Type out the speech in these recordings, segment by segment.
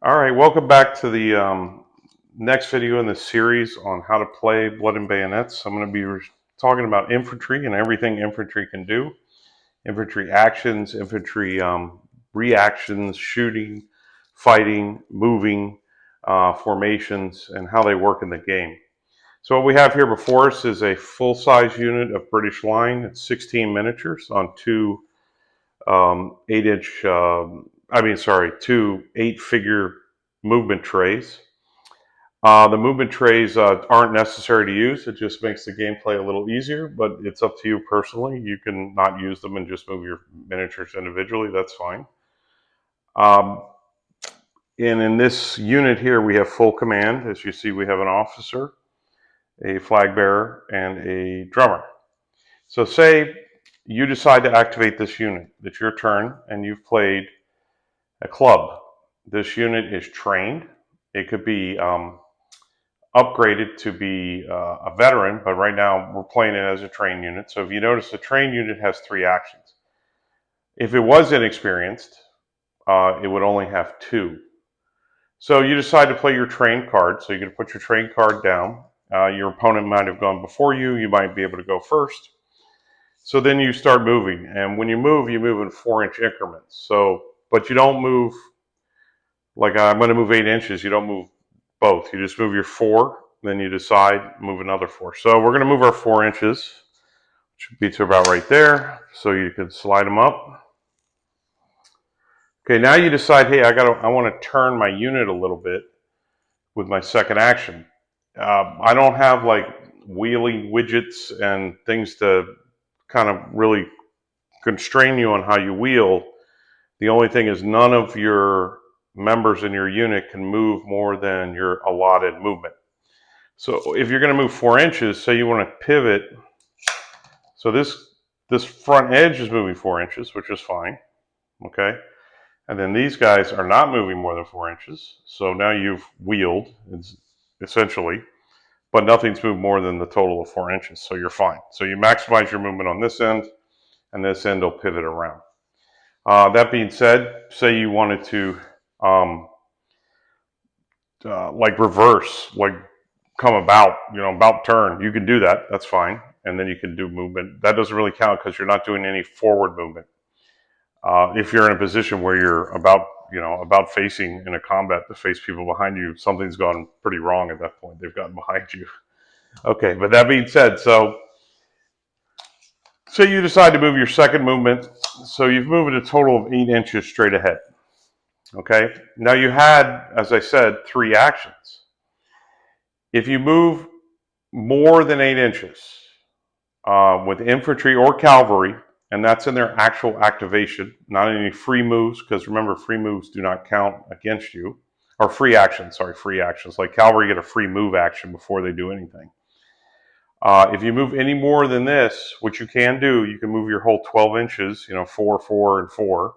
All right, welcome back to the next video in this series on how to play Blood and Bayonets. I'm going to be talking about infantry and everything infantry can do. Infantry actions, infantry reactions, shooting, fighting, moving, formations, and how they work in the game. So what we have here before us is a full-size unit of British line. It's 16 miniatures on two 8-figure movement trays. The movement trays aren't necessary to use. It just makes the gameplay a little easier, but it's up to you personally. You can not use them and just move your miniatures individually. That's fine. And in this unit here, we have full command. As you see, we have an officer, a flag bearer, and a drummer. So say you decide to activate this unit. It's your turn, and you've played a club. This unit is trained. It could be upgraded to be a veteran, but right now we're playing it as a trained unit. So if you notice, the trained unit has 3 actions. If it was inexperienced, it would only have 2. So you decide to play your trained card. So you're going to put your trained card down. Your opponent might have gone before you. You might be able to go first. So then you start moving, and when you move in 4-inch increments. So, but you don't move like I'm going to move 8 inches. You don't move both. You just move your 4, then you decide move another 4. So we're going to move our 4 inches, which should be to about right there. So you can slide them up. Okay, now you decide, hey, I want to turn my unit a little bit with my second action. I don't have like wheeling widgets and things to kind of really constrain you on how you wheel. The only thing is none of your members in your unit can move more than your allotted movement. So if you're going to move 4 inches, say you want to pivot. So this front edge is moving 4 inches, which is fine. Okay. And then these guys are not moving more than 4 inches. So now you've wheeled, essentially, but nothing's moved more than the total of 4 inches. So you're fine. So you maximize your movement on this end, and this end will pivot around. That being said, say you wanted to like reverse, like come about, about turn. You can do that. That's fine. And then you can do movement. That doesn't really count because you're not doing any forward movement. If you're in a position where you're about facing in a combat to face people behind you, something's gone pretty wrong at that point. They've gotten behind you. Okay, but that being said, so say you decide to move your second movement. So you've moved a total of 8 inches straight ahead. Okay, now you had, as I said, 3 actions. If you move more than 8 inches with infantry or cavalry, and that's in their actual activation, not any free moves, because remember, free moves do not count against you, or free actions, like cavalry get a free move action before they do anything. If you move any more than this, which you can do, you can move your whole 12 inches, 4, 4, and 4,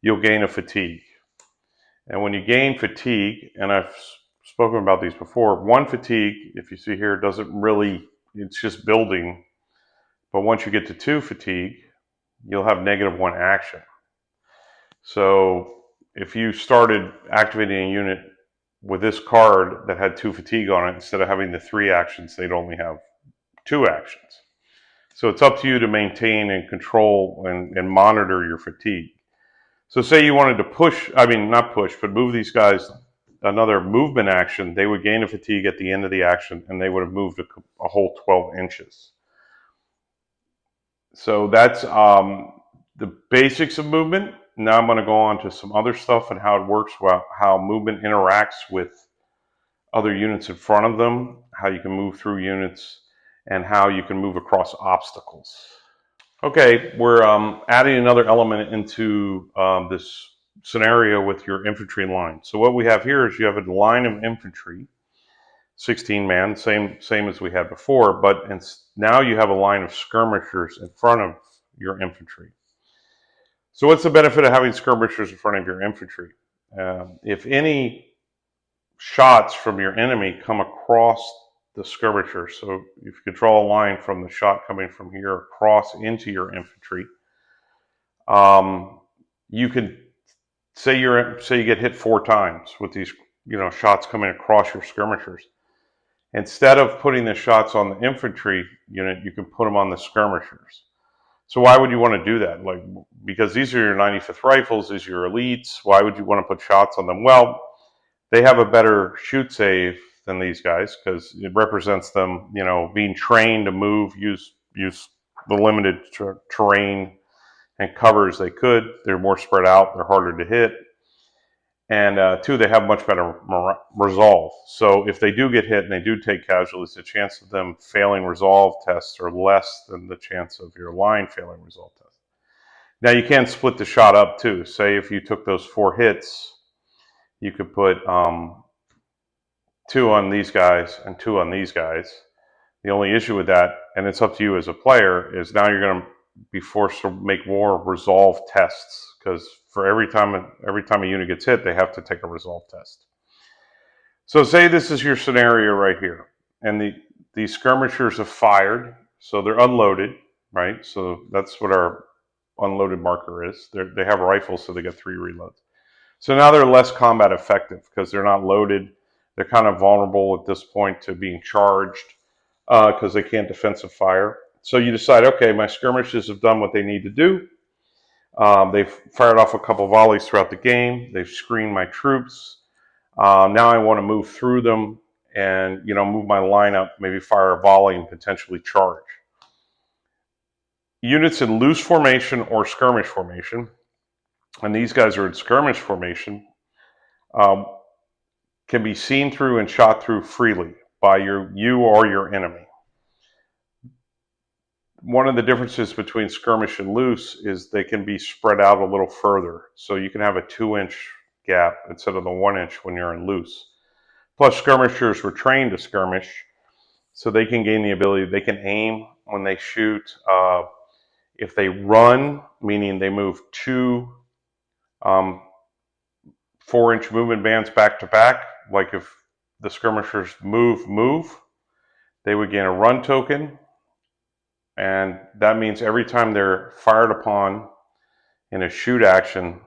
you'll gain a fatigue. And when you gain fatigue, and I've spoken about these before, 1 fatigue, if you see here, doesn't really, it's just building. But once you get to 2 fatigue, you'll have -1 action. So if you started activating a unit with this card that had 2 fatigue on it, instead of having the 3 actions, they'd only have 2 actions. So it's up to you to maintain and control and monitor your fatigue. So say you wanted to push, not push, but move these guys another movement action, they would gain a fatigue at the end of the action, and they would have moved a whole 12 inches. So that's the basics of movement. Now I'm going to go on to some other stuff and how it works, how movement interacts with other units in front of them, how you can move through units, and how you can move across obstacles. Okay, we're adding another element into this scenario with your infantry line. So what we have here is you have a line of infantry, 16 man, same as we had before, but now you have a line of skirmishers in front of your infantry. So what's the benefit of having skirmishers in front of your infantry? If any shots from your enemy come across the skirmisher, so if you could draw a line from the shot coming from here across into your infantry, you can say you get hit 4 times with these, shots coming across your skirmishers. Instead of putting the shots on the infantry unit, you can put them on the skirmishers. So why would you want to do that? Like, because these are your 95th rifles, these are your elites. Why would you want to put shots on them? Well, they have a better shoot save than these guys because it represents them, being trained to move, use the limited terrain and covers they could. They're more spread out. They're harder to hit. And 2, they have much better resolve. So if they do get hit and they do take casualties, the chance of them failing resolve tests are less than the chance of your line failing resolve tests. Now you can split the shot up too. Say if you took those 4 hits, you could put 2 on these guys and 2 on these guys. The only issue with that, and it's up to you as a player, is now you're going to be forced to make more resolve tests because for every time a unit gets hit, they have to take a resolve test. So say this is your scenario right here, and the skirmishers have fired, so they're unloaded, right? So that's what our unloaded marker is. They have rifles, so they get 3 reloads. So now they're less combat effective because they're not loaded. They're kind of vulnerable at this point to being charged because they can't defensive fire. So you decide, okay, my skirmishers have done what they need to do. They've fired off a couple volleys throughout the game. They've screened my troops. Now I want to move through them and, move my line up, maybe fire a volley and potentially charge. Units in loose formation or skirmish formation, and these guys are in skirmish formation, can be seen through and shot through freely by you or your enemy. One of the differences between skirmish and loose is they can be spread out a little further. So you can have a 2-inch gap instead of the 1-inch when you're in loose. Plus, skirmishers were trained to skirmish, so they can gain the ability, they can aim when they shoot. If they run, meaning they move 2 4-inch movement bands back to back, like if the skirmishers move, they would gain a run token. And that means every time they're fired upon in a shoot action,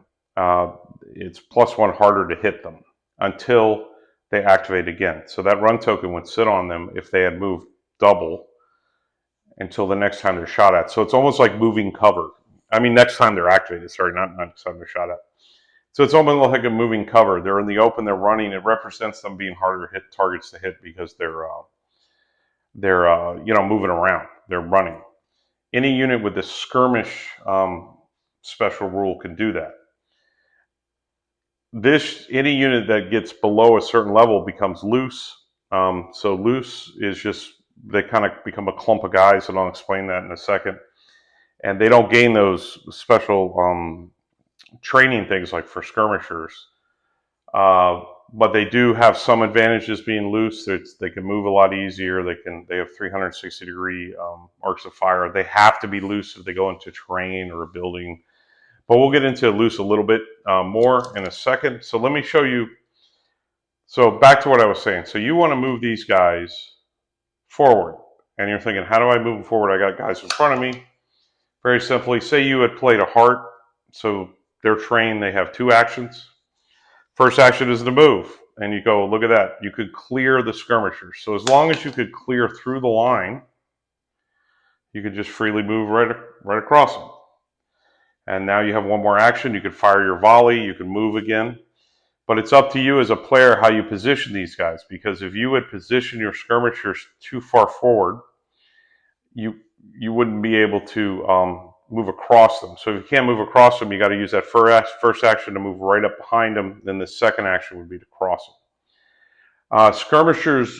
it's +1 harder to hit them until they activate again. So that run token would sit on them if they had moved double until the next time they're shot at. So it's almost like moving cover. I mean, next time they're activated, sorry, not next time they're shot at. So it's almost like a moving cover. They're in the open, they're running. It represents them being harder hit targets to hit because they're moving around. They're running. Any unit with the skirmish special rule can do that. Any unit that gets below a certain level becomes loose. So loose is just, they kind of become a clump of guys, and I'll explain that in a second. And they don't gain those special training things like for skirmishers. But they do have some advantages being loose. They can move a lot easier. They have 360-degree arcs of fire. They have to be loose if they go into terrain or a building. But we'll get into loose a little bit more in a second. So let me show you. So back to what I was saying. So you want to move these guys forward. And you're thinking, how do I move them forward? I got guys in front of me. Very simply, say you had played a heart. So they're trained. They have 2 actions. First action is to move, and you go, look at that. You could clear the skirmishers. So as long as you could clear through the line, you could just freely move right across them. And now you have 1 more action. You could fire your volley. You can move again. But it's up to you as a player how you position these guys, because if you would position your skirmishers too far forward, you wouldn't be able to move across them. So if you can't move across them, you got to use that first action to move right up behind them. Then the second action would be to cross them. Skirmishers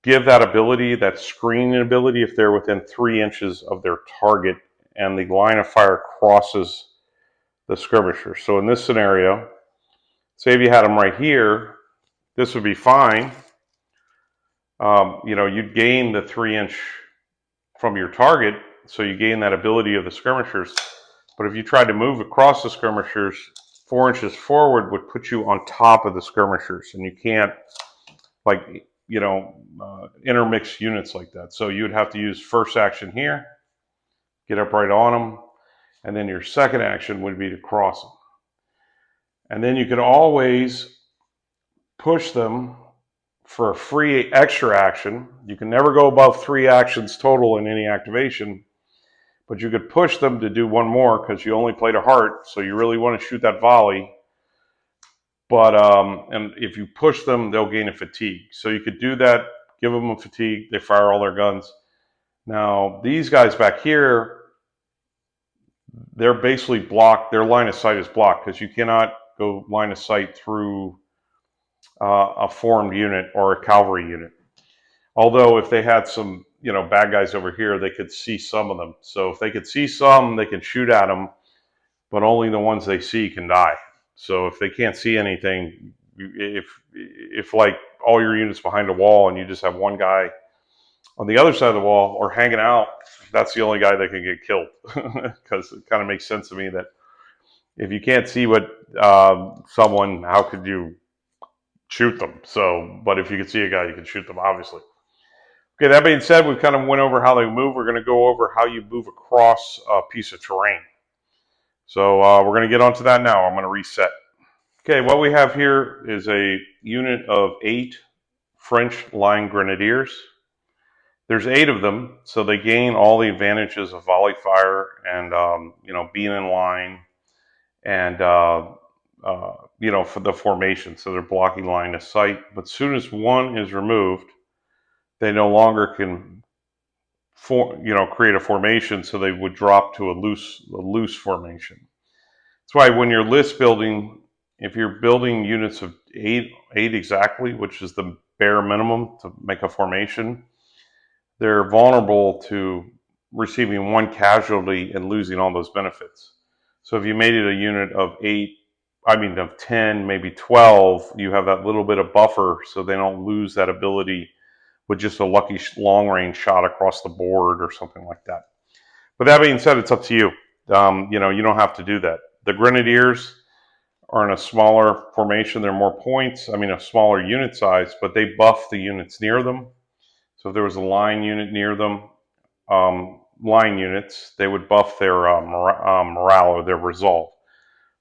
give that ability, that screening ability, if they're within 3 inches of their target and the line of fire crosses the skirmishers. So in this scenario, say if you had them right here, this would be fine. You'd gain the 3-inch from your target, so you gain that ability of the skirmishers. But if you tried to move across the skirmishers, 4 inches forward would put you on top of the skirmishers, and you can't, intermix units like that. So you would have to use first action here, get up right on them, and then your second action would be to cross them. And then you could always push them for a free extra action. You can never go above 3 actions total in any activation, but you could push them to do one more because you only played a heart, so you really want to shoot that volley. But and if you push them, they'll gain a fatigue. So you could do that, give them a fatigue, they fire all their guns. Now, these guys back here, they're basically blocked. Their line of sight is blocked because you cannot go line of sight through a formed unit or a cavalry unit. Although if they had some, bad guys over here, they could see some of them. So if they could see some, they can shoot at them, but only the ones they see can die. So if they can't see anything, if like all your units behind a wall and you just have one guy on the other side of the wall or hanging out, that's the only guy that can get killed. Because it kind of makes sense to me that if you can't see what someone, how could you shoot them? So, but if you can see a guy, you can shoot them, obviously. Okay, that being said, we've kind of went over how they move. We're going to go over how you move across a piece of terrain. So we're going to get onto that now. I'm going to reset. Okay, what we have here is a unit of 8 French line grenadiers. There's 8 of them, so they gain all the advantages of volley fire and being in line and for the formation. So they're blocking line of sight. But as soon as one is removed, they no longer can create a formation, so they would drop to a loose formation. That's why when you're list building, if you're building units of 8 exactly, which is the bare minimum to make a formation, they're vulnerable to receiving 1 casualty and losing all those benefits. So if you made it a unit of 10, maybe 12, you have that little bit of buffer so they don't lose that ability with just a lucky long-range shot across the board or something like that. But that being said, it's up to you. You don't have to do that. The Grenadiers are in a smaller formation. They're more points. A smaller unit size, but they buff the units near them. So if there was a line unit near them, line units, they would buff their morale or their resolve.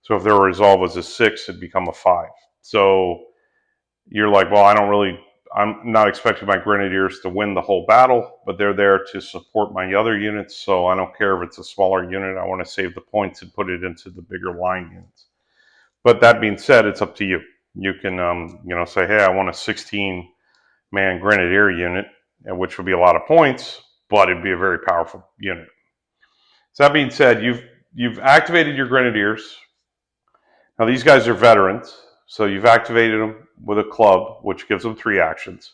So if their resolve was a 6, it'd become a 5. So you're like, well, I'm not expecting my Grenadiers to win the whole battle, but they're there to support my other units, so I don't care if it's a smaller unit. I want to save the points and put it into the bigger line units. But that being said, it's up to you. You can, say, hey, I want a 16-man Grenadier unit, which would be a lot of points, but it'd be a very powerful unit. So that being said, you've activated your Grenadiers. Now these guys are veterans, so you've activated them with a club, which gives them 3 actions.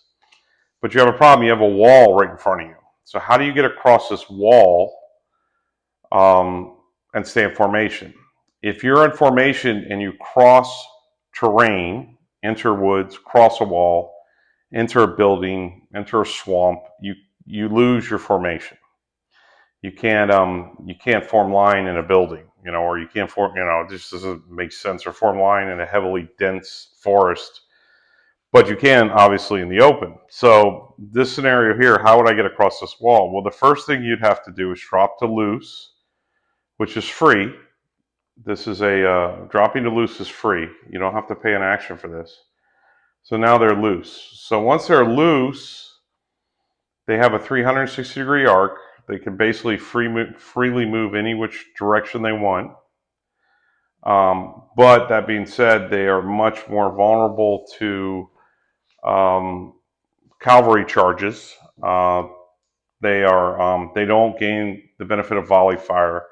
But you have a problem. You have a wall right in front of you. So how do you get across this wall and stay in formation? If you're in formation and you cross terrain, enter woods, cross a wall, enter a building, enter a swamp, you lose your formation. You can't form line in a building, or you can't form, this doesn't make sense, or form line in a heavily dense forest. But you can, obviously, in the open. So this scenario here, how would I get across this wall? Well, the first thing you'd have to do is drop to loose, which is free. This is dropping to loose is free. You don't have to pay an action for this. So now they're loose. So once they're loose, they have a 360-degree arc. They can basically freely move any which direction they want. But that being said, they are much more vulnerable to cavalry charges. They don't gain the benefit of volley fire.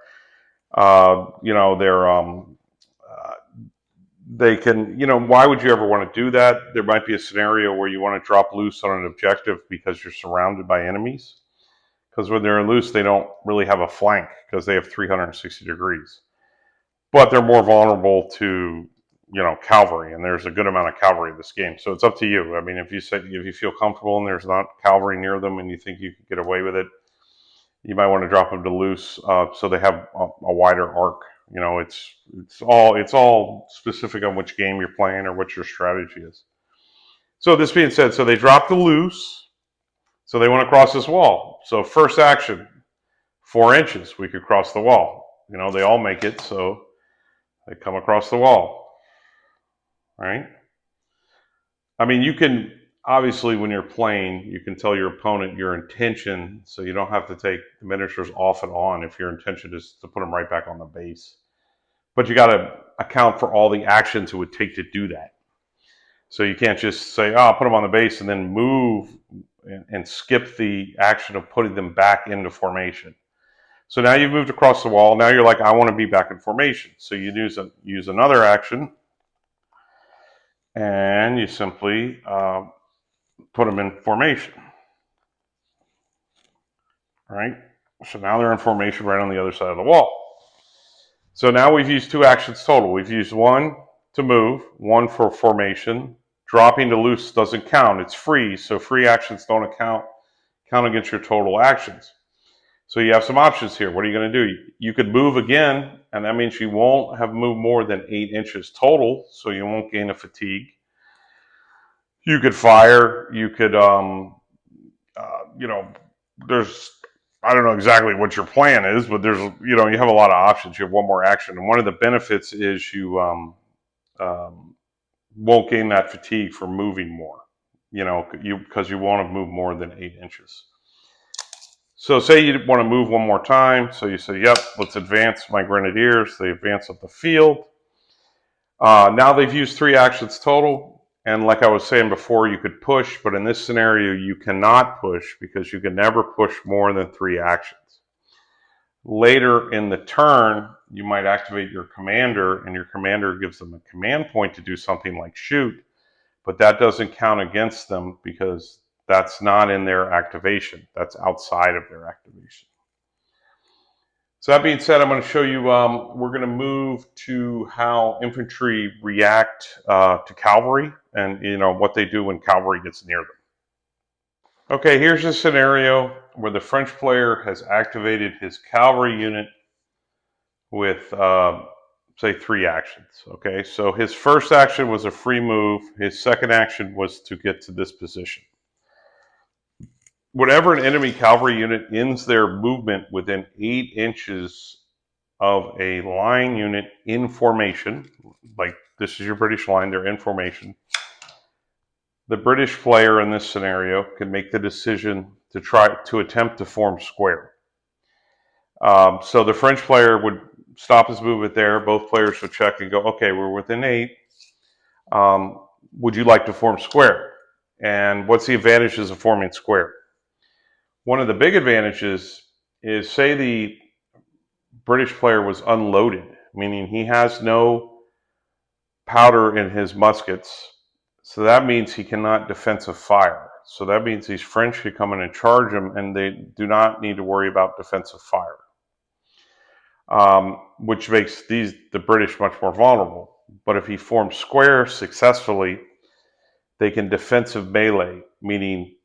They can, why would you ever want to do that? There might be a scenario where you want to drop loose on an objective because you're surrounded by enemies. Because when they're loose, they don't really have a flank because they have 360 degrees. But they're more vulnerable to, cavalry, and there's a good amount of cavalry in this game. So it's up to you. If you feel comfortable and there's not cavalry near them and you think you can get away with it, you might want to drop them to loose so they have a wider arc. It's all specific on which game you're playing or what your strategy is. So this being said, so they drop to loose. So they want to cross this wall. So first action, 4 inches, we could cross the wall. They all make it, so they come across the wall. right? I mean, you can, obviously when you're playing, you can tell your opponent your intention, so you don't have to take the miniatures off and on if your intention is to put them right back on the base. But you got to account for all the actions it would take to do that. So you can't just say, oh, I'll put them on the base and then move and skip the action of putting them back into formation. So now you've moved across the wall. Now you're like, I want to be back in formation. So you use another action, and you simply put them in formation. Right? So now they're in formation right on the other side of the wall. So now we've used 2 actions total. We've used 1 to move, 1 for formation. Dropping to loose doesn't count. It's free, so free actions don't count against your total actions. So you have some options here. What are you going to do? You could move again, and that means you won't have moved more than 8 inches total, so you won't gain a fatigue. You could fire. You could, there's, I don't know exactly what your plan is, but there's, you have a lot of options. You have 1 more action, and one of the benefits is you won't gain that fatigue for moving more, because you won't have moved more than 8 inches. So say you want to move 1 more time. So you say, yep, let's advance my grenadiers. They advance up the field. Now they've used 3 actions total. And like I was saying before, you could push, but in this scenario, you cannot push because you can never push more than 3 actions. Later in the turn, you might activate your commander, and your commander gives them a command point to do something like shoot, but that doesn't count against them because that's not in their activation. That's outside of their activation. So that being said, I'm going to show you, we're going to move to how infantry react to cavalry and, what they do when cavalry gets near them. Okay, here's a scenario where the French player has activated his cavalry unit with, say, 3 actions. Okay, so his first action was a free move. His second action was to get to this position. Whenever an enemy cavalry unit ends their movement within 8 inches of a line unit in formation, like this is your British line, they're in formation, the British player in this scenario can make the decision to try to attempt to form square. So the French player would stop his movement there. Both players would check and go, okay, we're within 8. Would you like to form square? And what's the advantages of forming square? One of the big advantages is, say the British player was unloaded, meaning he has no powder in his muskets. So that means he cannot defensive fire. So that means these French could come in and charge him, and they do not need to worry about defensive fire, which makes the British much more vulnerable. But if he forms square successfully, they can defensive melee, meaning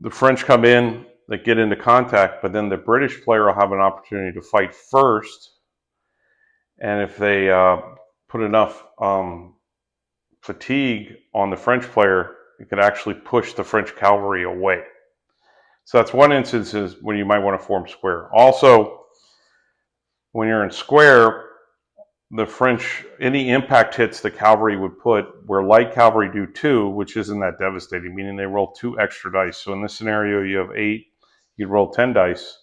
the French come in, they get into contact, but then the British player will have an opportunity to fight first. And if they put enough fatigue on the French player, it could actually push the French cavalry away. So that's one instance is when you might want to form square. Also, when you're in square, the French, any impact hits the cavalry would put where light cavalry do 2, which isn't that devastating, meaning they roll 2 extra dice. So in this scenario, you have 8, you'd roll 10 dice.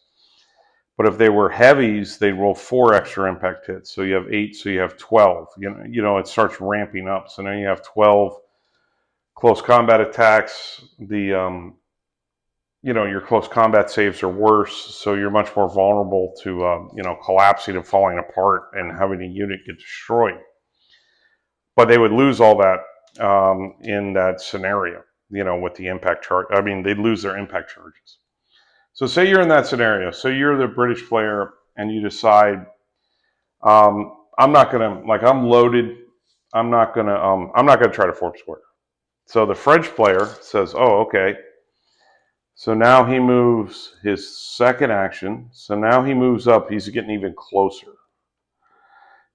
But if they were heavies, they'd roll 4 extra impact hits. So you have 8, so you have 12. It starts ramping up. So now you have 12 close combat attacks. Your close combat saves are worse, so you're much more vulnerable to, collapsing and falling apart and having a unit get destroyed. But they would lose all that in that scenario, with the impact charge. I mean, they'd lose their impact charges. So say you're in that scenario. So you're the British player, and you decide, I'm not gonna, I'm loaded. I'm not gonna try to form square. So the French player says, oh, okay. So now he moves his second action. So now he moves up. He's getting even closer.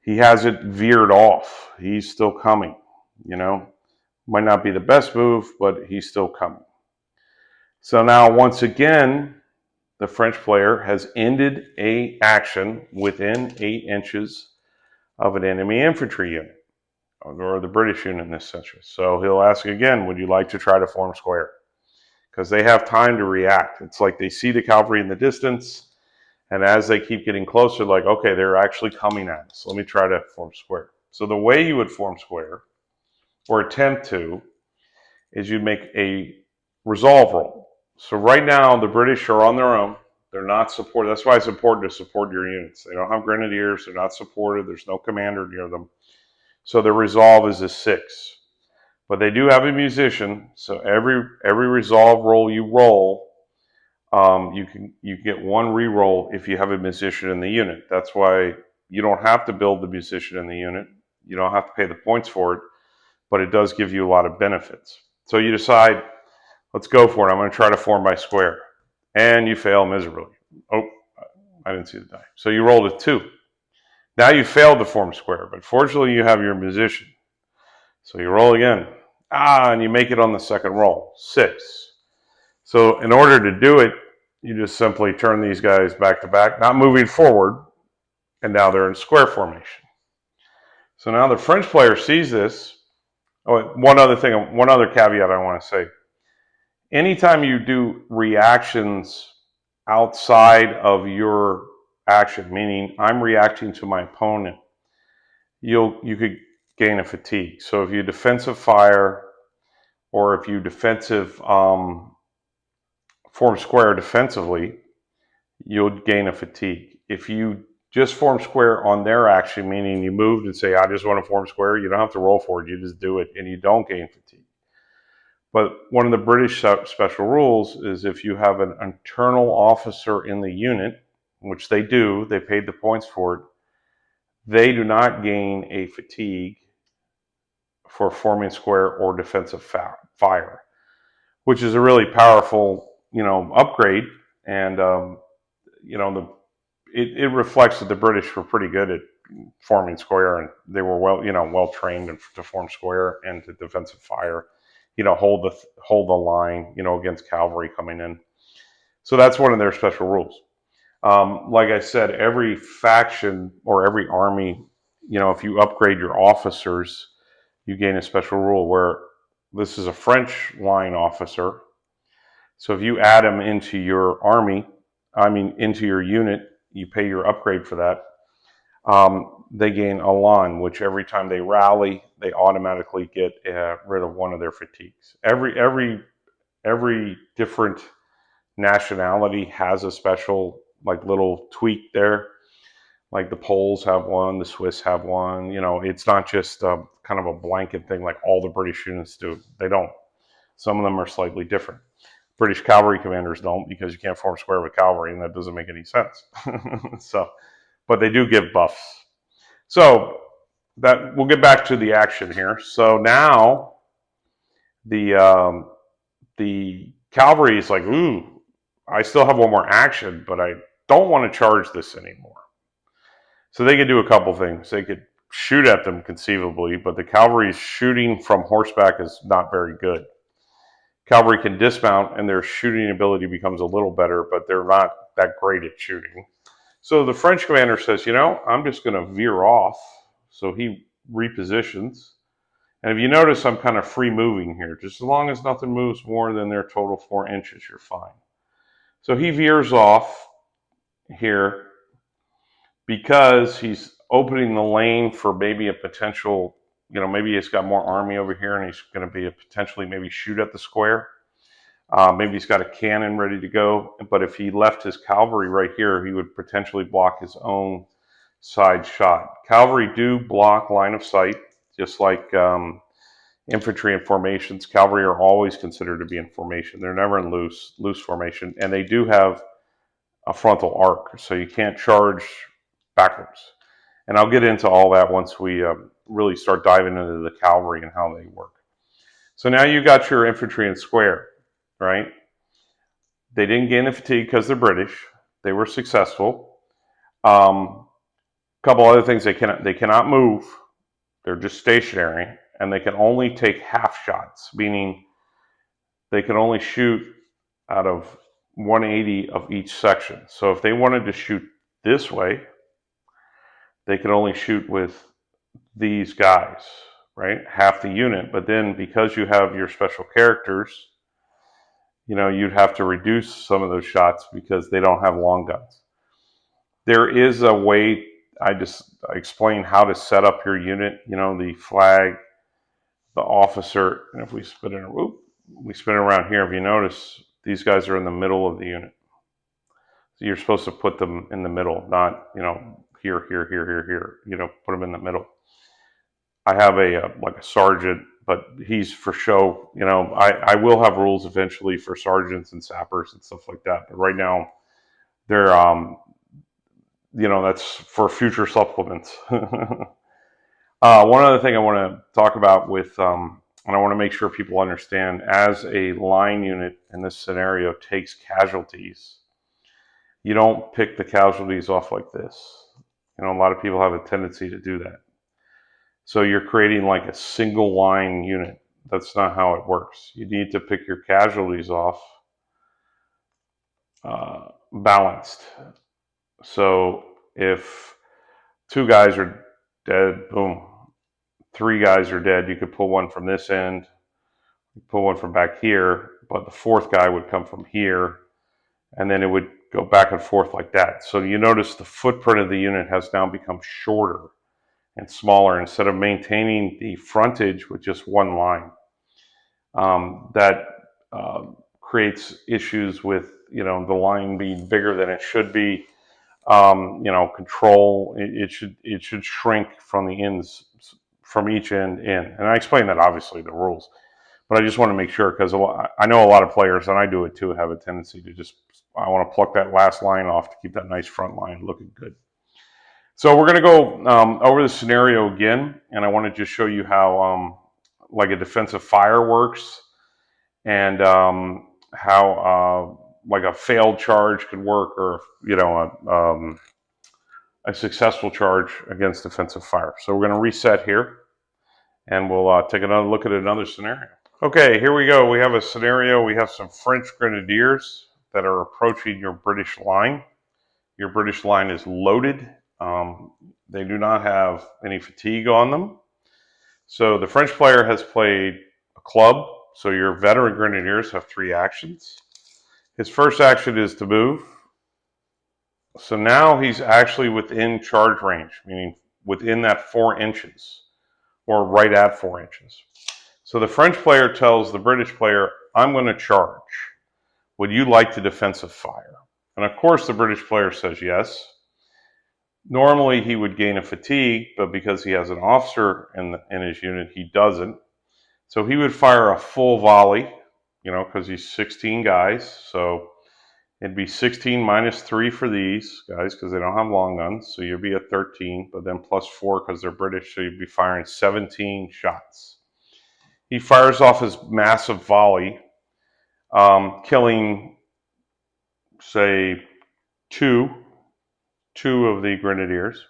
He has it veered off. He's still coming, Might not be the best move, but he's still coming. So now, once again, the French player has ended an action within 8 inches of an enemy infantry unit. or the British unit in this century. So he'll ask again, would you like to try to form square? Because they have time to react. It's like they see the cavalry in the distance, and as they keep getting closer, like, okay, they're actually coming at us. Let me try to form square. So the way you would form square, or attempt to, is you'd make a resolve roll. So right now, the British are on their own. They're not supported. That's why it's important to support your units. They don't have grenadiers. They're not supported. There's no commander near them. So the resolve is a 6. But they do have a musician. So every resolve roll you roll, you get one re-roll if you have a musician in the unit. That's why you don't have to build the musician in the unit. You don't have to pay the points for it, but it does give you a lot of benefits. So you decide, let's go for it. I'm going to try to form my square. And you fail miserably. Oh, I didn't see the die. So you rolled a 2. Now you failed to form square, but fortunately you have your musician. So you roll again. And you make it on the second roll, 6. So in order to do it, you just simply turn these guys back to back, not moving forward, and now they're in square formation. So now the French player sees this. Oh, one other caveat I want to say. Anytime you do reactions outside of your action, meaning I'm reacting to my opponent, you could gain a fatigue. So if you defensive fire, or if you defensive form square defensively, you'll gain a fatigue. If you just form square on their action, meaning you moved and say, I just want to form square, you don't have to roll for it, you just do it, and you don't gain fatigue. But one of the British special rules is if you have an internal officer in the unit, which they do, they paid the points for it, they do not gain a fatigue for forming square or defensive fire, which is a really powerful, upgrade. And it reflects that the British were pretty good at forming square, and they were well trained to form square and to defensive fire. Hold the line, against cavalry coming in. So that's one of their special rules. Like I said, every faction or every army, if you upgrade your officers, you gain a special rule where this is a French line officer. So if you add them into your army, into your unit, you pay your upgrade for that. They gain a line, which every time they rally, they automatically get rid of one of their fatigues. Every different nationality has a special little tweak there. Like the Poles have one, the Swiss have one. It's not just kind of a blanket thing like all the British units do. They don't. Some of them are slightly different. British cavalry commanders don't, because you can't form square with cavalry, and that doesn't make any sense. But they do give buffs. So that we'll get back to the action here. So now the cavalry is like, ooh, I still have one more action, but I don't want to charge this anymore. So they could do a couple things. They could shoot at them conceivably, but the cavalry's shooting from horseback is not very good. Cavalry can dismount, and their shooting ability becomes a little better, but they're not that great at shooting. So the French commander says, I'm just going to veer off. So he repositions. And if you notice, I'm kind of free moving here. Just as long as nothing moves more than their total 4 inches, you're fine. So he veers off here because he's opening the lane for maybe a potential, maybe he's got more army over here and he's going to be potentially maybe shoot at the square. Maybe he's got a cannon ready to go. But if he left his cavalry right here, he would potentially block his own side shot. Cavalry do block line of sight, just like infantry in formations. Cavalry are always considered to be in formation. They're never in loose formation. And they do have a frontal arc, so you can't charge backwards. And I'll get into all that once we really start diving into the cavalry and how they work. So now you got your infantry in square, right? They didn't gain the fatigue because they're British. They were successful. Couple other things, they cannot move. They're just stationary, and they can only take half shots, meaning they can only shoot out of 180 of each section. So if they wanted to shoot this way, they could only shoot with these guys. right? Half the unit. But then because you have your special characters, you know, you'd have to reduce some of those shots because they don't have long guns. There is a way, I explain how to set up your unit, you know, the flag, the officer, and if we spin it, we spin it around here, if you notice, these guys are in the middle of the unit. So you're supposed to put them in the middle, not, you know, here, here, here, here, here, you know, put them in the middle. I have like a sergeant, but he's for show. You know, I will have rules eventually for sergeants and sappers and stuff like that. But right now, they're you know, that's for future supplements. One other thing I want to talk about with, and I want to make sure people understand, as a line unit in this scenario takes casualties, you don't pick the casualties off like this. You know, a lot of people have a tendency to do that. So you're creating like a single line unit. That's not how it works. You need to pick your casualties off balanced. So if 2 guys are dead, boom, 3 guys are dead, you could pull one from this end, pull one from back here, but the 4th guy would come from here, and then it would go back and forth like that. So you notice the footprint of the unit has now become shorter and smaller instead of maintaining the frontage with just one line. That creates issues with, you know, the line being bigger than it should be. You know, control, it should shrink from the ends, from each end in. And I explained that obviously the rules, but I just want to make sure, because I know a lot of players, and I do it too, have a tendency to just, I want to pluck that last line off to keep that nice front line looking good. So we're going to go over the scenario again, and I want to just show you how like a defensive fire works, and how like a failed charge could work, or, you know, a successful charge against defensive fire. So we're going to reset here, and we'll take another look at another scenario. Okay, here we go. We have a scenario. We have some French grenadiers that are approaching your British line. Your British line is loaded. They do not have any fatigue on them. So the French player has played a club. So your veteran grenadiers have 3 actions. His first action is to move. So now he's actually within charge range, meaning within that 4 inches, or right at 4 inches. So the French player tells the British player, I'm going to charge. Would you like to defensive fire? And of course the British player says yes. Normally he would gain a fatigue, but because he has an officer in his unit, he doesn't. So he would fire a full volley, you know, because he's 16 guys. So it'd be 16 minus 3 for these guys because they don't have long guns. So you'd be at 13, but then plus 4 because they're British. So you'd be firing 17 shots. He fires off his massive volley, killing, say, two of the grenadiers.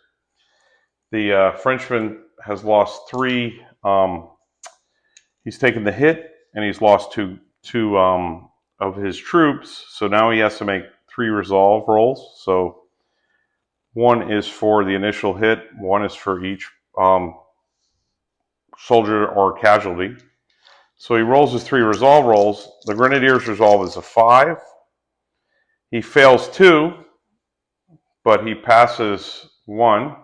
The Frenchman has lost 3. He's taken the hit, and he's lost two of his troops. So now he has to make 3 resolve rolls. So 1 is for the initial hit, 1 is for each soldier or casualty. So he rolls his 3 resolve rolls. The grenadier's resolve is a 5. He fails 2, but he passes 1.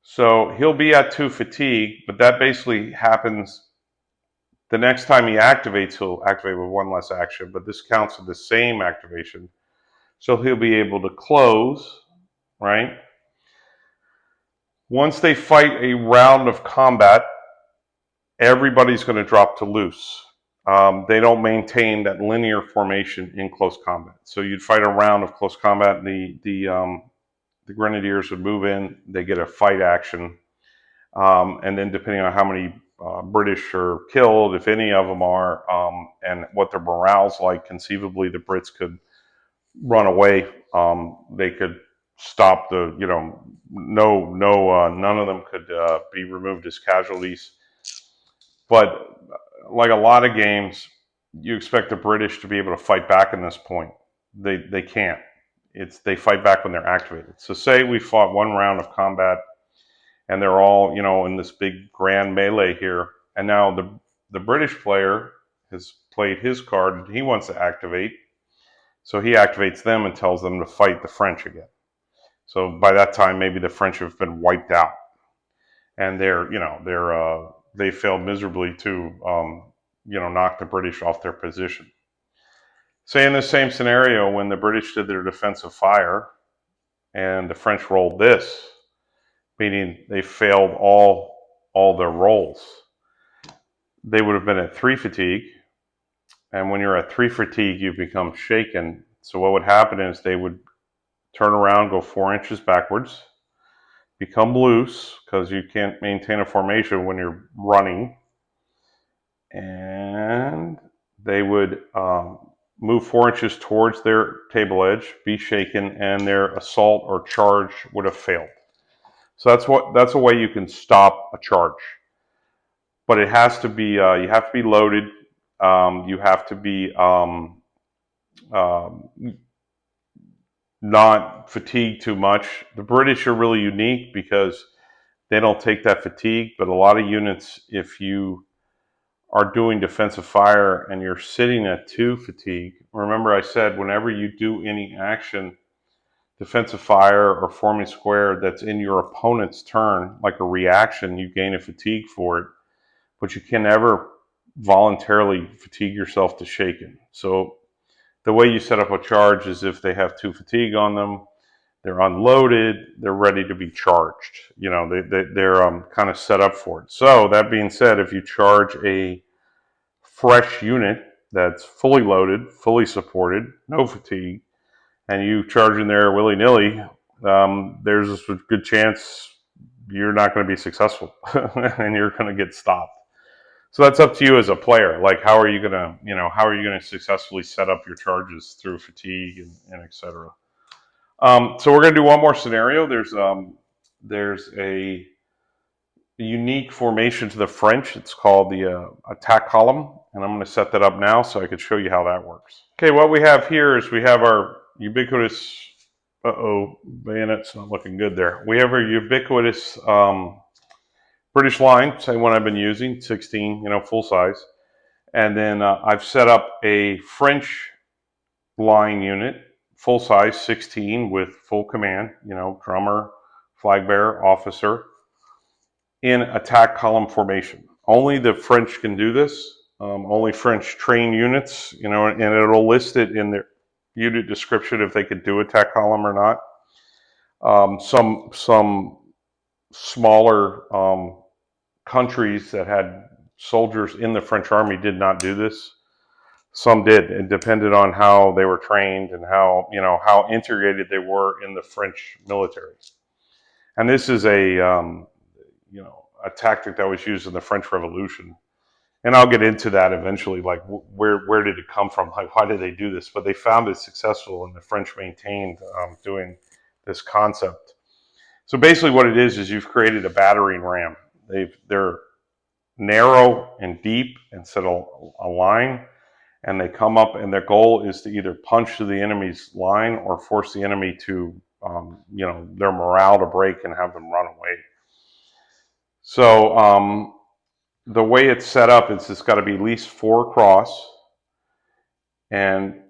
So he'll be at 2 fatigue, but that basically happens the next time he activates. He'll activate with 1 less action, but this counts as the same activation. So he'll be able to close, right? Once they fight a round of combat, everybody's going to drop to loose. They don't maintain that linear formation in close combat. So you'd fight a round of close combat, and the grenadiers would move in, they get a fight action, and then depending on how many British are killed, if any of them are, and what their morale's like, conceivably the Brits could run away. They could stop the, you know, none of them could be removed as casualties. But like a lot of games, you expect the British to be able to fight back in this point. They can't. They fight back when they're activated. So say we fought 1 round of combat and they're all, you know, in this big grand melee here. And now the British player has played his card and he wants to activate. So he activates them and tells them to fight the French again. So by that time, maybe the French have been wiped out, and they failed miserably to knock the British off their position. Say in the same scenario, when the British did their defensive fire and the French rolled this, meaning they failed all their rolls, they would have been at 3 fatigue. And when you're at 3 fatigue, you become shaken. So what would happen is they would turn around, go 4 inches backwards, become loose, because you can't maintain a formation when you're running. And they would move 4 inches towards their table edge, be shaken, and their assault or charge would have failed. So that's a way you can stop a charge. But it has to be you have to be loaded. You have to be not fatigued too much. The British are really unique because they don't take that fatigue, but a lot of units, if you are doing defensive fire and you're sitting at 2 fatigue, remember I said whenever you do any action, defensive fire or forming square that's in your opponent's turn, like a reaction, you gain a fatigue for it, but you can never voluntarily fatigue yourself to shaken. So the way you set up a charge is if they have 2 fatigue on them, they're unloaded, they're ready to be charged. You know, they're kind of set up for it. So that being said, if you charge a fresh unit that's fully loaded, fully supported, no fatigue, and you charge in there willy-nilly, there's a good chance you're not going to be successful and you're going to get stopped. So that's up to you as a player. Like, how are you going to successfully set up your charges through fatigue and etc. So we're going to do one more scenario. There's a unique formation to the French. It's called the attack column, and I'm going to set that up now so I can show you how that works. Okay, what we have here is we have our ubiquitous. Bayonet's not looking good there. We have our ubiquitous British line, same one I've been using, 16, full size. And then I've set up a French line unit, full size, 16, with full command, drummer, flag bearer, officer, in attack column formation. Only the French can do this. Only French trained units, and it'll list it in their unit description if they could do attack column or not. Some smaller countries that had soldiers in the French army did not do this. Some did. It depended on how they were trained and how integrated they were in the French military. And this is a tactic that was used in the French Revolution. And I'll get into that eventually, like where did it come from? Like, why did they do this? But they found it successful, and the French maintained doing this concept. So basically what it is you've created a battering ram. They're narrow and deep instead of a line, and they come up, and their goal is to either punch to the enemy's line or force the enemy to, their morale to break and have them run away. So the way it's set up is it's got to be at least 4 across, and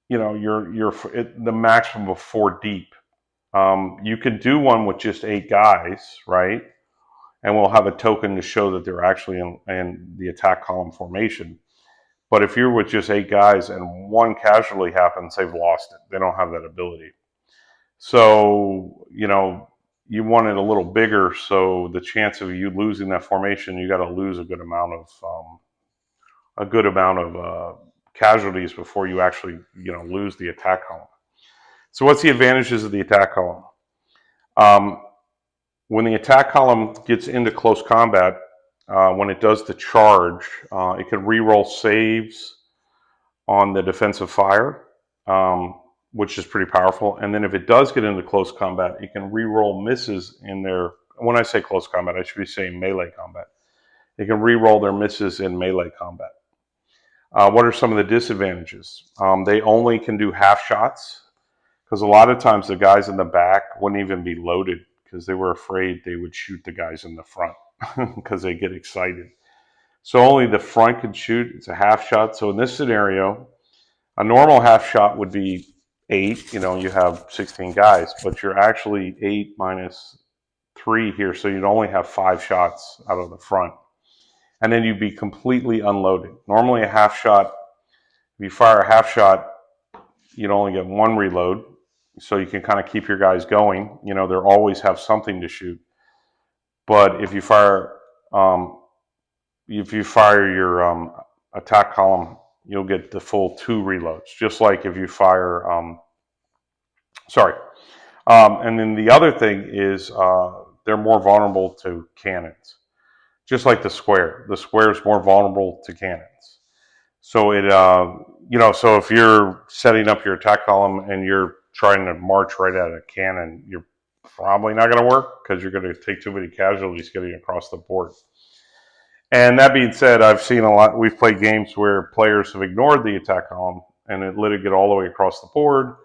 you're the maximum of 4 deep. You could do one with just 8 guys, right? And we'll have a token to show that they're actually in the attack column formation. But if you're with just 8 guys and 1 casualty happens, they've lost it. They don't have that ability. So, you want it a little bigger, so the chance of you losing that formation, you got to lose a good amount of casualties before you actually, lose the attack column. So what's the advantages of the attack column? When the attack column gets into close combat, when it does the charge, it can re-roll saves on the defensive fire, which is pretty powerful. And then if it does get into close combat, it can re-roll misses in their, when I say close combat, I should be saying melee combat. It can re-roll their misses in melee combat. What are some of the disadvantages? They only can do half shots, because a lot of times the guys in the back wouldn't even be loaded because they were afraid they would shoot the guys in the front because they get excited. So only the front can shoot. It's a half shot. So in this scenario, a normal half shot would be 8. You have 16 guys, but you're actually 8 minus 3 here. So you'd only have 5 shots out of the front. And then you'd be completely unloaded. Normally a half shot, if you fire a half shot, you'd only get 1 reload. So you can kind of keep your guys going. They'll always have something to shoot. But if you fire your attack column, you'll get the full 2 reloads, just like if you fire, and then the other thing is they're more vulnerable to cannons, just like the square. The square is more vulnerable to cannons. So so if you're setting up your attack column and you're trying to march right at a cannon, you're probably not going to work because you're going to take too many casualties getting across the board. And that being said, I've seen a lot. We've played games where players have ignored the attack column and it let it get all the way across the board,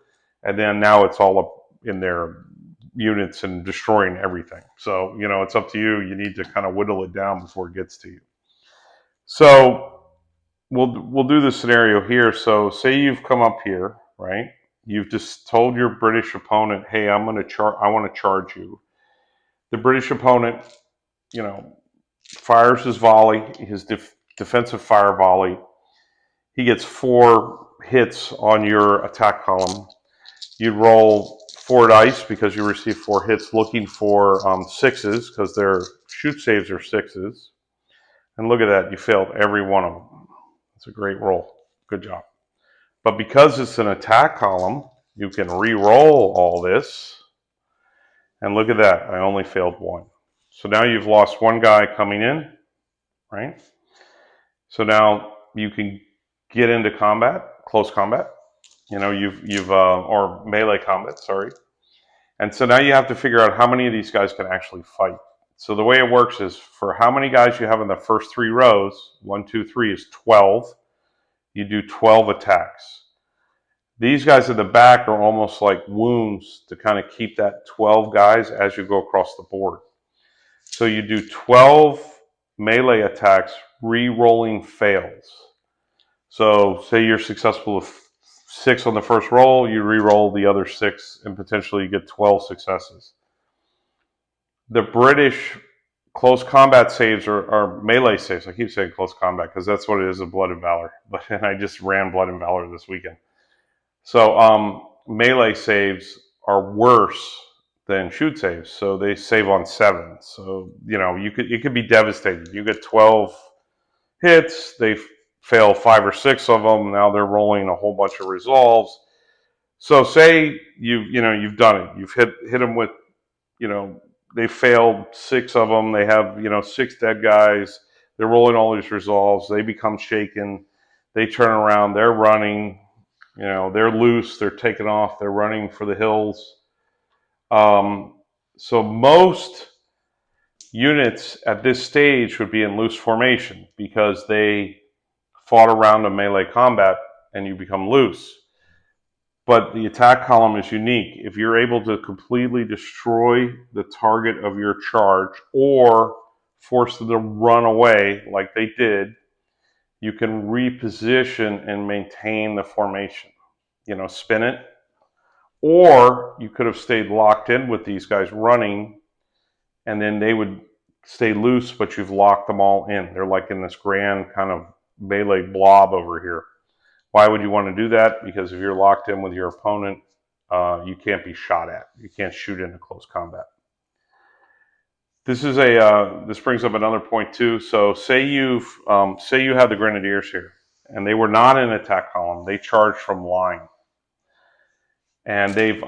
and then now it's all up in their units and destroying everything. So it's up to you. You need to kind of whittle it down before it gets to you. So we'll do the scenario here. So say you've come up here, right? You've just told your British opponent, "Hey, I want to charge you." The British opponent, fires his volley, his defensive fire volley. He gets 4 hits on your attack column. You roll 4 dice because you receive 4 hits, looking for 6s because their shoot saves are 6s. And look at that, you failed every one of them. It's a great roll. Good job. But because it's an attack column, you can re-roll all this. And look at that, I only failed 1. So now you've lost 1 guy coming in, right? So now you can get into combat, close combat. Or melee combat, sorry. And so now you have to figure out how many of these guys can actually fight. So the way it works is for how many guys you have in the first 3 rows, 1, 2, 3 is 12. You do 12 attacks. These guys at the back are almost like wounds to kind of keep that 12 guys as you go across the board. So you do 12 melee attacks, re-rolling fails. So say you're successful with 6 on the first roll, you re-roll the other 6, and potentially you get 12 successes. The British close combat saves are melee saves. I keep saying close combat because that's what it is of Blood and Valor. And I just ran Blood and Valor this weekend. So melee saves are worse than shoot saves. So they save on 7. So it could be devastating. You get 12 hits, they fail 5 or 6 of them. Now they're rolling a whole bunch of resolves. So say you've done it. You've hit them with, they failed 6 of them. They have 6 dead guys. They're rolling all these resolves. They become shaken. They turn around. They're running. They're loose. They're taking off. They're running for the hills. So most units at this stage would be in loose formation because they fought around a melee combat and you become loose. But the attack column is unique. If you're able to completely destroy the target of your charge or force them to run away like they did, you can reposition and maintain the formation. Spin it. Or you could have stayed locked in with these guys running, and then they would stay loose, but you've locked them all in. They're like in this grand kind of melee blob over here. Why would you want to do that? Because if you're locked in with your opponent, you can't be shot at. You can't shoot into close combat. This brings up another point too. So say you have the Grenadiers here, and they were not in attack column. They charged from line, and they've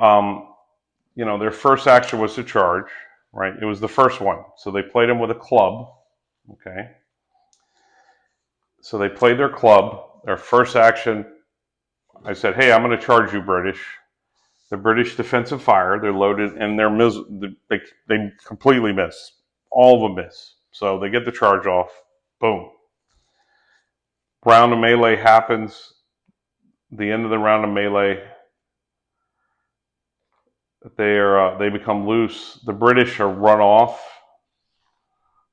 their first action was to charge. Right, it was the first one. So they played them with a club. Okay. So they played their club. Their first action, I said, "Hey, I'm going to charge you, British." The British defensive fire. They're loaded, and they completely miss. All of them miss. So they get the charge off. Boom. Round of melee happens. The end of the round of melee. they become loose. The British are run off,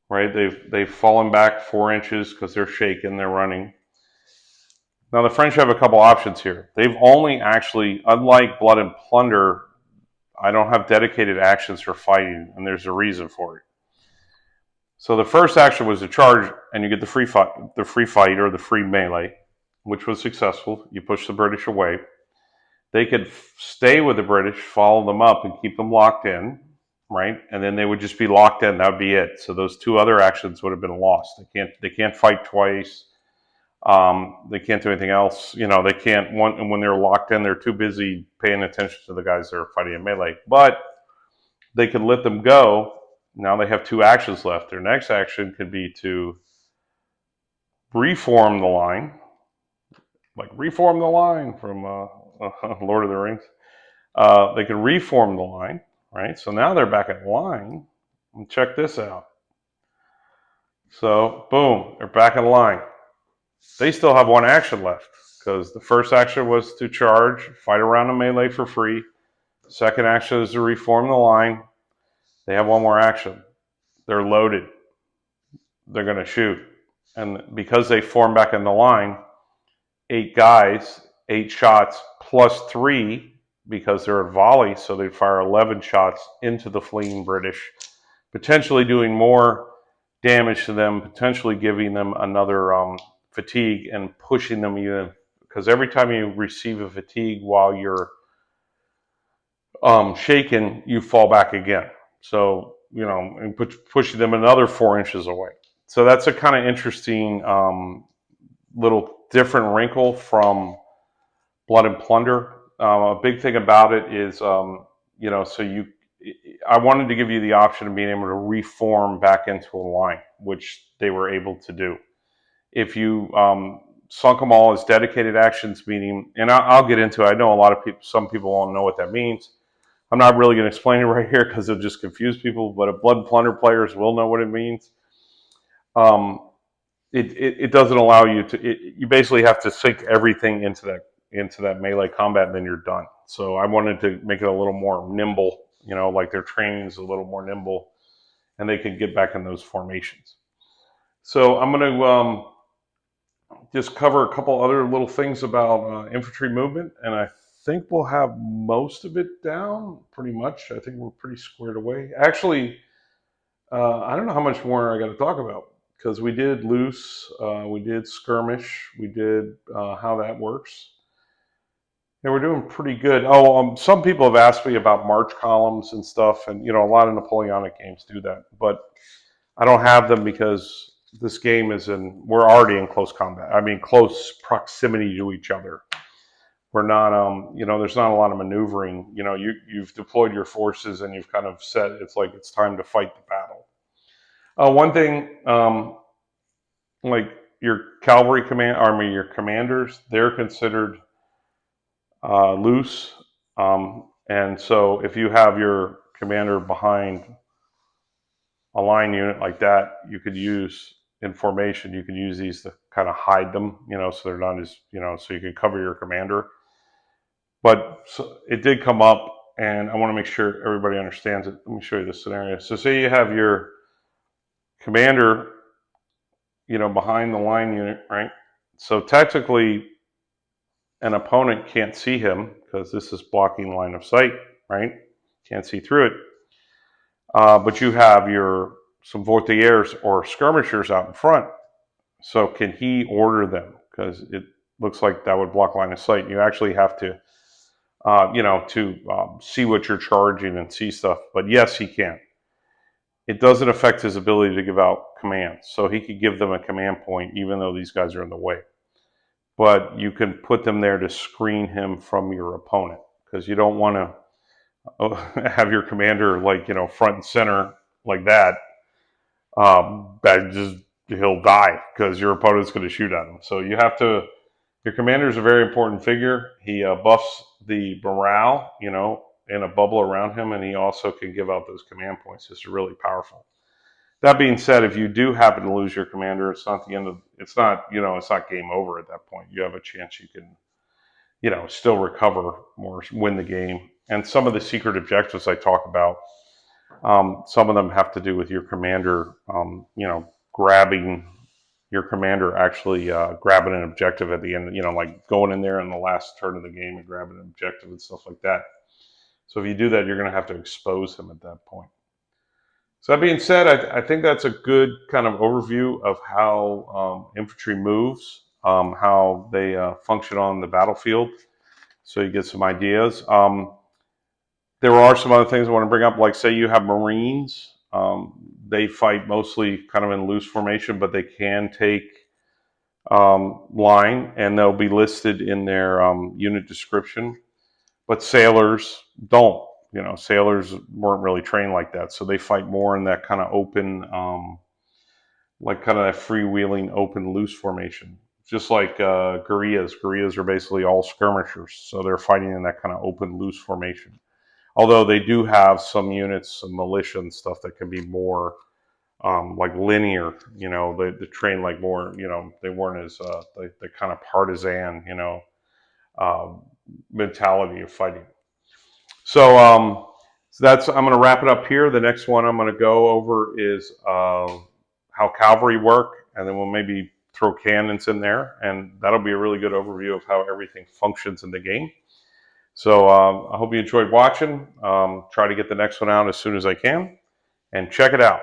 right? They've fallen back 4 inches because they're shaken. They're running. Now the French have a couple options here. They've only actually, unlike Blood and Plunder, I don't have dedicated actions for fighting, and there's a reason for it. So the first action was to charge, and you get the free fight or the free melee, which was successful. You push the British away. They could stay with the British, follow them up, and keep them locked in, right? And then they would just be locked in. That would be it. So those 2 other actions would have been lost. They can't fight twice. They can't do anything else. They can't. When they're locked in, they're too busy paying attention to the guys that are fighting in melee. But they could let them go. Now they have 2 actions left. Their next action could be to reform the line, like reform the line from Lord of the Rings. They can reform the line, right? So now they're back in line. And check this out. So boom, they're back in line. They still have 1 action left because the first action was to charge, fight around a melee for free. The second action is to reform the line. They have 1 more action. They're loaded. They're going to shoot. And because they form back in the line, 8 guys, 8 shots plus 3 because they're at volley, so they'd fire 11 shots into the fleeing British, potentially doing more damage to them, potentially giving them another fatigue and pushing them even, because every time you receive a fatigue while you're shaken, you fall back again. So, and pushing them another 4 inches away. So that's a kind of interesting little different wrinkle from Blood and Plunder. A big thing about it is, I wanted to give you the option of being able to reform back into a line, which they were able to do. If you sunk them all as dedicated actions, meaning, and I'll get into it. I know a lot of people, some people won't know what that means. I'm not really going to explain it right here because it'll just confuse people, but if Blood and Plunder players will know what it means. It doesn't allow you to. You basically have to sink everything into that melee combat, and then you're done. So I wanted to make it a little more nimble. Like their training is a little more nimble, and they can get back in those formations. So I'm going to just cover a couple other little things about infantry movement, and I think we'll have most of it down pretty much. I think we're pretty squared away. Actually, I don't know how much more I got to talk about because we did loose, we did skirmish, we did how that works. And we're doing pretty good. Some people have asked me about march columns and stuff, and a lot of Napoleonic games do that, but I don't have them because this game we're already in close combat. I mean, close proximity to each other. We're not, there's not a lot of maneuvering. You've deployed your forces and you've kind of said it's time to fight the battle. One thing, like your cavalry your commanders, they're considered loose. And so if you have your commander behind a line unit like that, you could use in formation, you can use these to kind of hide them, so they're not as, so you can cover your commander. But it did come up, and I want to make sure everybody understands it. Let me show you this scenario. So say you have your commander, behind the line unit, right? So technically, an opponent can't see him because this is blocking line of sight, right? Can't see through it. But you have some Voltigeurs or skirmishers out in front. So can he order them? Because it looks like that would block line of sight. You actually have to, see what you're charging and see stuff. But yes, he can. It doesn't affect his ability to give out commands. So he could give them a command point even though these guys are in the way. But you can put them there to screen him from your opponent because you don't want to have your commander front and center like that. He'll die because your opponent's going to shoot at him. So your commander is a very important figure. He buffs the morale, in a bubble around him, and he also can give out those command points. It's really powerful. That being said, if you do happen to lose your commander, it's not the end of. It's not game over at that point. You have a chance you can, still recover or win the game. and some of the secret objectives I talk about, some of them have to do with your commander, grabbing your commander actually grabbing an objective at the end, like going in there in the last turn of the game and grabbing an objective and stuff like that. So if you do that, you're going to have to expose him at that point. So that being said, I think that's a good kind of overview of how infantry moves, how they function on the battlefield. So you get some ideas. There are some other things I want to bring up, like say you have Marines. They fight mostly kind of in loose formation, but they can take line, and they'll be listed in their unit description. But sailors don't. Sailors weren't really trained like that, so they fight more in that kind of open, like kind of that freewheeling, open, loose formation. Just like guerrillas. Guerrillas are basically all skirmishers, so they're fighting in that kind of open, loose formation. Although they do have some units, some militia and stuff that can be more like linear, they train like more, they weren't as the kind of partisan, mentality of fighting. So that's, I'm going to wrap it up here. The next one I'm going to go over is how cavalry work, and then we'll maybe throw cannons in there, and that'll be a really good overview of how everything functions in the game. So I hope you enjoyed watching. Try to get the next one out as soon as I can, and check it out.